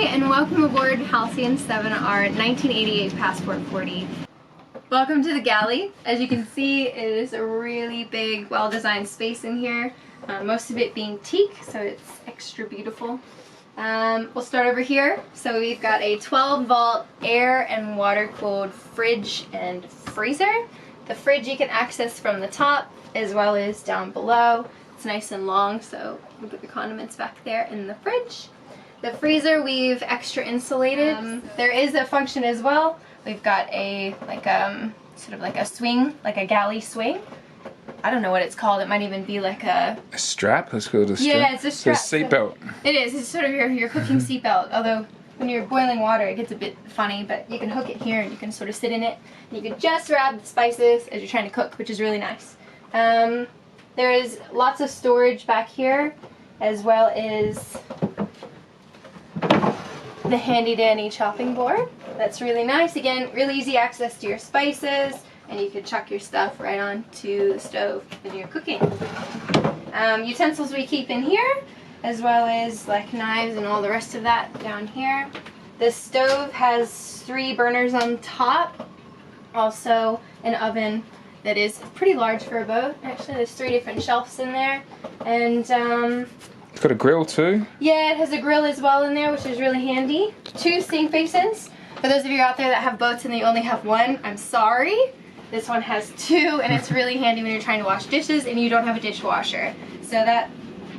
morning and welcome aboard Halcyon VII, our 1988 Passport 40. Welcome to the galley. As you can see, it is a really big, well-designed space in here. Most of it being teak, so it's extra beautiful. We'll start over here. So we've got a 12-volt air and water-cooled fridge and freezer. The fridge you can access from the top as well as down below. It's nice and long, so we'll put the condiments back there in the fridge. The freezer we've extra insulated. There is a function as well. We've got a sort of like a swing, like a galley swing. I don't know what it's called. It might even be like a strap. Let's go to the strap. Yeah, it's a strap. It's a seatbelt. It is. It's sort of your cooking seatbelt. Although when you're boiling water, it gets a bit funny. But you can hook it here, and you can sort of sit in it. And you can just grab the spices as you're trying to cook, which is really nice. There is lots of storage back here, as well as the handy dandy chopping board. That's really nice. Again, really easy access to your spices, and you can chuck your stuff right onto the stove when you're cooking. Utensils we keep in here, as well as like knives and all the rest of that down here. The stove has 3 burners on top, also an oven that is pretty large for a boat. Actually, there's 3 different shelves in there, and it's got a grill too. Yeah, it has a grill as well in there, which is really handy. 2 sink basins. For those of you out there that have boats and they only have one, I'm sorry. This one has 2, and it's really handy when you're trying to wash dishes and you don't have a dishwasher. So that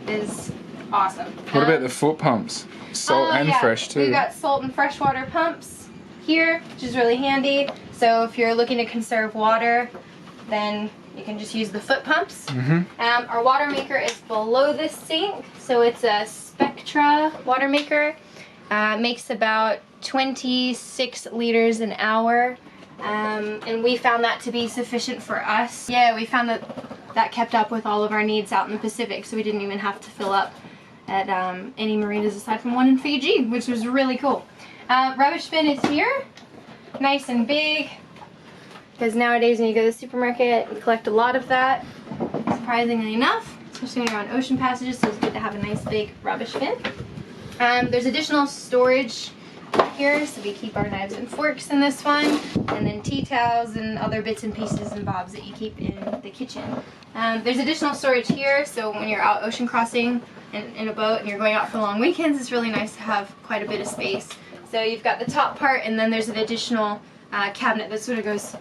is awesome. What about the foot pumps? Salt and fresh too. We've got salt and freshwater pumps here, which is really handy. So if you're looking to conserve water, then you can just use the foot pumps. Our water maker is below this sink, so it's a Spectra water maker. Makes about 26 liters an hour, and we found that to be sufficient for us. Yeah, we found that kept up with all of our needs out in the Pacific, so we didn't even have to fill up at any marinas aside from one in Fiji, which was really cool. Rubbish bin is here, nice and big. Because nowadays when you go to the supermarket, you collect a lot of that, surprisingly enough, especially when you're on ocean passages, so it's good to have a nice big rubbish bin. There's additional storage here, so we keep our knives and forks in this one, and then tea towels and other bits and pieces and bobs that you keep in the kitchen. There's additional storage here, so when you're out ocean crossing in a boat and you're going out for long weekends, it's really nice to have quite a bit of space. So you've got the top part, and then there's an additional cabinet that sort of goes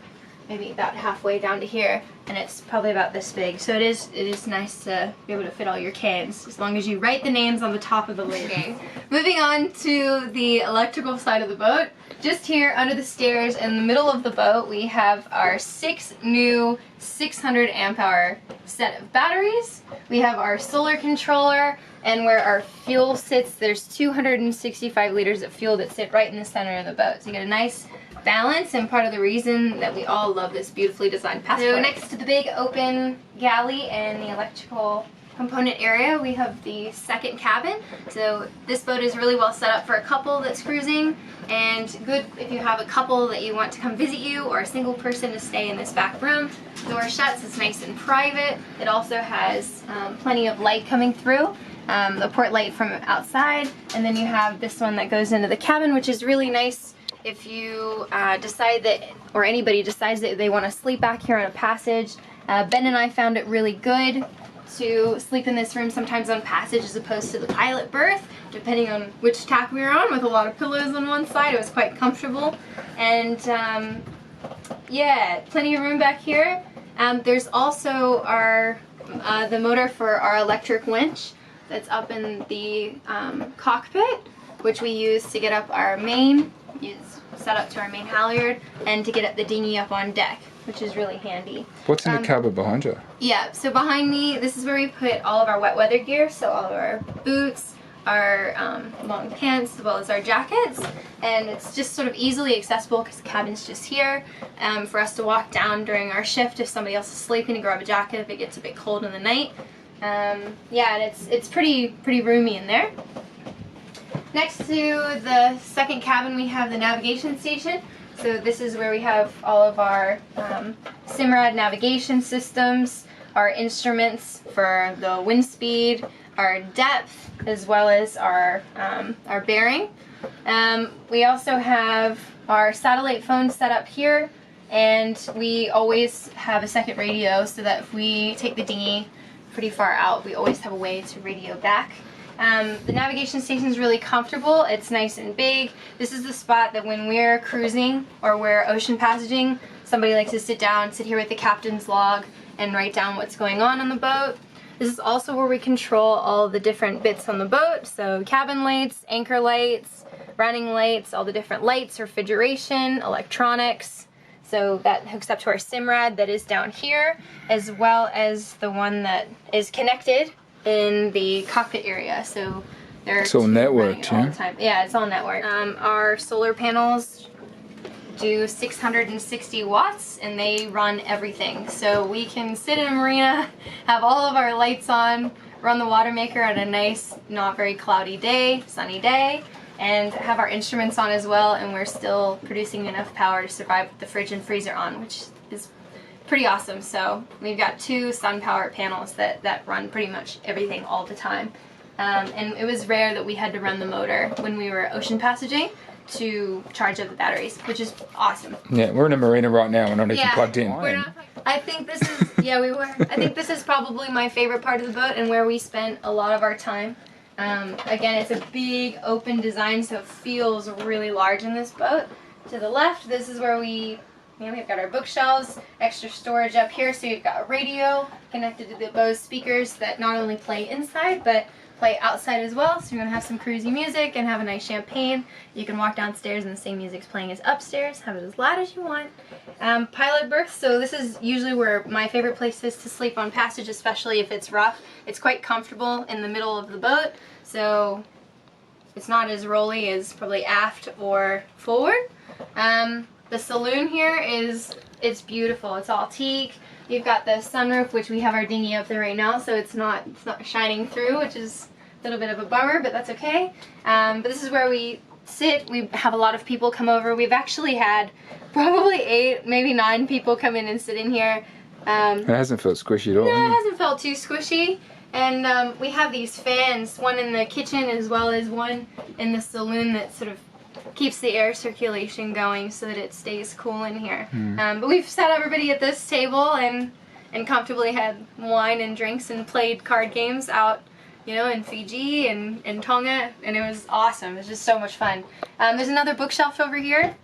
maybe about halfway down to here, and it's probably about this big. So it is nice to be able to fit all your cans, as long as you write the names on the top of the lid. Moving on to the electrical side of the boat, just here under the stairs in the middle of the boat, we have our 6 new 600 amp hour set of batteries. We have our solar controller, and where our fuel sits, there's 265 liters of fuel that sit right in the center of the boat. So you get a nice balance, and part of the reason that we all love this beautifully designed passport. So next to the big open galley and the electrical component area, we have the second cabin. So this boat is really well set up for a couple that's cruising, and good if you have a couple that you want to come visit you, or a single person to stay in this back room. Door shuts, it's nice and private. It also has plenty of light coming through. The port light from outside, and then you have this one that goes into the cabin, which is really nice if you decide that, or anybody decides that they want to sleep back here on a passage. Ben and I found it really good to sleep in this room sometimes on passage as opposed to the pilot berth, depending on which tack we were on, with a lot of pillows on one side. It was quite comfortable, and yeah, plenty of room back here. There's also our the motor for our electric winch that's up in the cockpit, which we use to get up our main, set up to our main halyard, and to get up the dinghy up on deck, which is really handy. What's in the cupboard behind you? Yeah, so behind me, this is where we put all of our wet weather gear, so all of our boots, our long pants, as well as our jackets, and it's just sort of easily accessible because the cabin's just here for us to walk down during our shift if somebody else is sleeping, to grab a jacket if it gets a bit cold in the night. Yeah, and it's pretty roomy in there. Next to the second cabin, we have the navigation station. So this is where we have all of our Simrad navigation systems, our instruments for the wind speed, our depth as well as our bearing. We also have our satellite phone set up here, and we always have a second radio so that if we take the dinghy pretty far out, we always have a way to radio back. The navigation station is really comfortable. It's nice and big. This is the spot that when we're cruising or we're ocean passaging, somebody likes to sit here with the captain's log and write down what's going on the boat. This is also where we control all the different bits on the boat, so cabin lights, anchor lights, running lights, all the different lights, refrigeration, electronics. So that hooks up to our SIMRAD that is down here, as well as the one that is connected in the cockpit area. So it's all networked, all the time. Yeah, it's all networked. Our solar panels do 660 watts and they run everything. So we can sit in a marina, have all of our lights on, run the water maker on a nice, not very cloudy day, sunny day, and have our instruments on as well, and we're still producing enough power to survive with the fridge and freezer on, which is pretty awesome. So we've got 2 sun power panels that run pretty much everything all the time. And it was rare that we had to run the motor when we were ocean passaging to charge up the batteries, which is awesome. Yeah, we're in a marina right now. We're not even plugged in. I think this is, we were. I think this is probably my favorite part of the boat and where we spent a lot of our time. Again, it's a big open design, so it feels really large in this boat. To the left, this is where we've got our bookshelves, extra storage up here, so you've got a radio connected to the Bose speakers that not only play inside, but play outside as well. So you're going to have some cruisy music and have a nice champagne. You can walk downstairs and the same music's playing as upstairs. Have it as loud as you want. Pilot berth, so this is usually where my favorite place is to sleep on passage, especially if it's rough. It's quite comfortable in the middle of the boat, so it's not as rolly as probably aft or forward. The saloon here it's beautiful. It's all teak. You've got the sunroof, which we have our dinghy up there right now, so it's not shining through, which is a little bit of a bummer, but that's okay. But this is where we sit. We have a lot of people come over. We've actually had probably 8, maybe 9 people come in and sit in here. It hasn't felt squishy at all. No, it hasn't felt too squishy. And we have these fans, one in the kitchen as well as one in the saloon that sort of keeps the air circulation going so that it stays cool in here. But we've sat everybody at this table and comfortably had wine and drinks and played card games out, in Fiji and Tonga, and it was awesome. It was just so much fun. There's another bookshelf over here.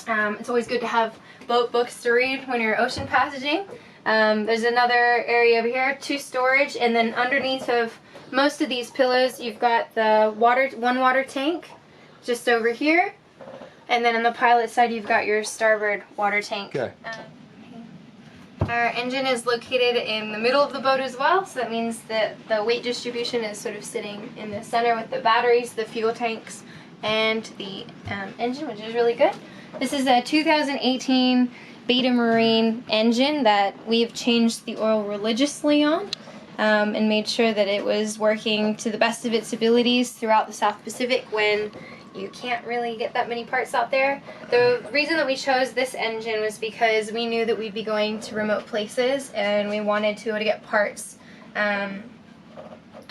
It's always good to have boat books to read when you're ocean passaging. There's another area over here, 2 storage, and then underneath of most of these pillows you've got the one water tank just over here, and then on the pilot side you've got your starboard water tank. Okay. Our engine is located in the middle of the boat as well, so that means that the weight distribution is sort of sitting in the center with the batteries, the fuel tanks, and the engine, which is really good. This is a 2018 Beta Marine engine that we've changed the oil religiously on. And made sure that it was working to the best of its abilities throughout the South Pacific when you can't really get that many parts out there. The reason that we chose this engine was because we knew that we'd be going to remote places and we wanted to be able to get parts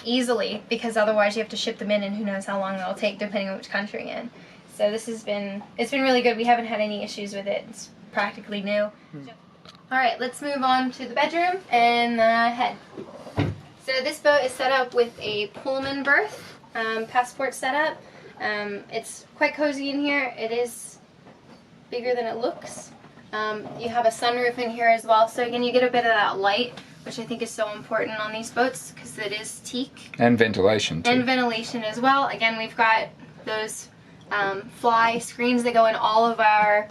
easily, because otherwise you have to ship them in and who knows how long that'll take depending on which country you're in. So it's been really good. We haven't had any issues with it. It's practically new. Alright, let's move on to the bedroom and the head. So this boat is set up with a Pullman berth, passport setup. It's quite cozy in here. It is bigger than it looks. You have a sunroof in here as well, so again you get a bit of that light, which I think is so important on these boats because it is teak. And ventilation too. And ventilation as well. Again, we've got those fly screens that go in all of our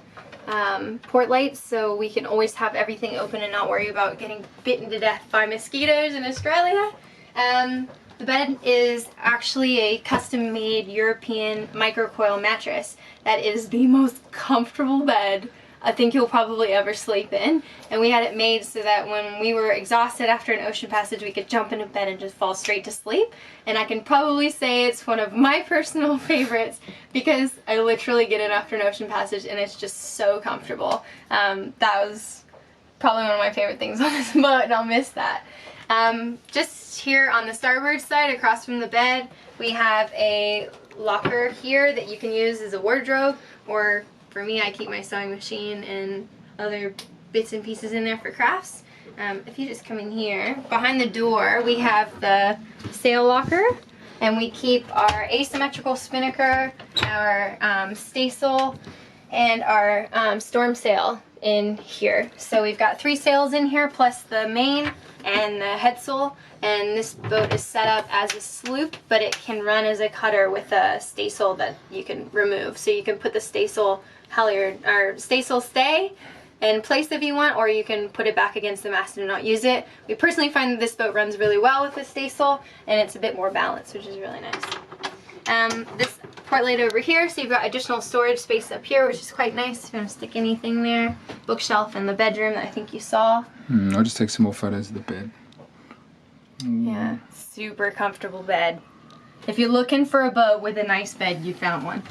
port lights, so we can always have everything open and not worry about getting bitten to death by mosquitoes in Australia. The bed is actually a custom-made European microcoil mattress that is the most comfortable bed I think you'll probably ever sleep in. And we had it made so that when we were exhausted after an ocean passage, we could jump into bed and just fall straight to sleep. And I can probably say it's one of my personal favorites because I literally get in after an ocean passage and it's just so comfortable. That was probably one of my favorite things on this boat, and I'll miss that. Just here on the starboard side, across from the bed, we have a locker here that you can use as a wardrobe, or for me, I keep my sewing machine and other bits and pieces in there for crafts. If you just come in here, behind the door, we have the sail locker, and we keep our asymmetrical spinnaker, our staysail, and our storm sail in here. So we've got 3 sails in here, plus the main and the headsail, and this boat is set up as a sloop, but it can run as a cutter with a staysail that you can remove. So you can put the staysail halyard or staysail stay in place if you want, or you can put it back against the mast and not use it. We personally find that this boat runs really well with the staysail, and it's a bit more balanced, which is really nice. This port light over here, so you've got additional storage space up here, which is quite nice if you want to stick anything there. Bookshelf in the bedroom that I think you saw. I'll just take some more photos of the bed. Yeah, super comfortable bed. If you're looking for a boat with a nice bed, you found one.